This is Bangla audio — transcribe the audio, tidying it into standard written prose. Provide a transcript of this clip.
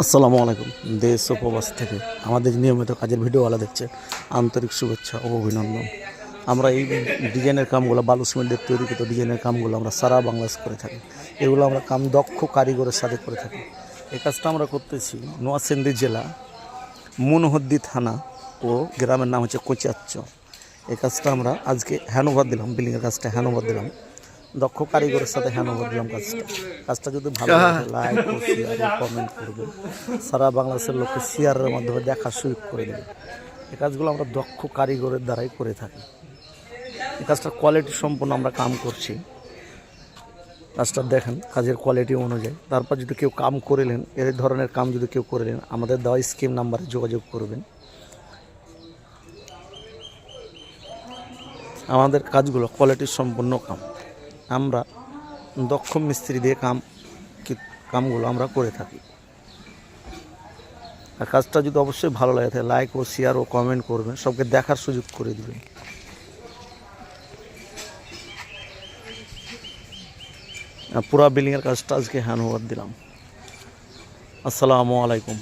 আসসালামু আলাইকুম। দেশ ও প্রবাস থেকে আমাদের নিয়মিত কাজের ভিডিওওয়ালা দেখছে আন্তরিক শুভেচ্ছা ও অভিনন্দন। আমরা এই ডিজাইনের কামগুলো বালু সিমেন্টের তৈরিকৃত ডিজাইনের কামগুলো আমরা সারা বাংলাদেশ করে থাকি। এগুলো আমরা কাম দক্ষ কারিগরের সাথে করে থাকি। এই কাজটা আমরা করতেছি নোয়াখালী জেলা মনোহরদী থানা ও গ্রামের নাম হচ্ছে কোচিয়াচ্চ। এই কাজটা আমরা আজকে হ্যান্ডওভার দিলাম, বিল্ডিংয়ের কাজটা হ্যান্ডওভার দিলাম, দক্ষ কারিগরের সাথে হ্যান্ডওভার দিলাম। কাজটা যদি ভালো লাগে লাইক ও শেয়ার ও কমেন্ট করবেন, সারা বাংলাদেশের লোককে শেয়ারের মাধ্যমে দেখার সুযোগ করে দেবেন। এই কাজগুলো আমরা দক্ষ কারিগরের দ্বারাই করে থাকি। এই কাজটার কোয়ালিটি সম্পন্ন আমরা কাম করছি। কাজটা দেখেন কাজের কোয়ালিটি অনুযায়ী। তারপর যদি কেউ কাম করিলেন, এই ধরনের কাম যদি কেউ করিলেন, আমাদের দেওয়া স্কিম নাম্বারে যোগাযোগ করবেন। আমাদের কাজগুলো কোয়ালিটি সম্পন্ন কাম, আমরা দক্ষ মিস্ত্রি দিয়ে কামগুলো আমরা করে থাকি। আর কাজটা যদি অবশ্যই ভালো লাগে থাকে লাইক ও শেয়ার ও কমেন্ট করবেন, সবকে দেখার সুযোগ করে দেবেন। পুরা বিল্ডিংয়ের কাজটা আজকে হ্যান্ডওভার দিলাম। আসসালামু আলাইকুম।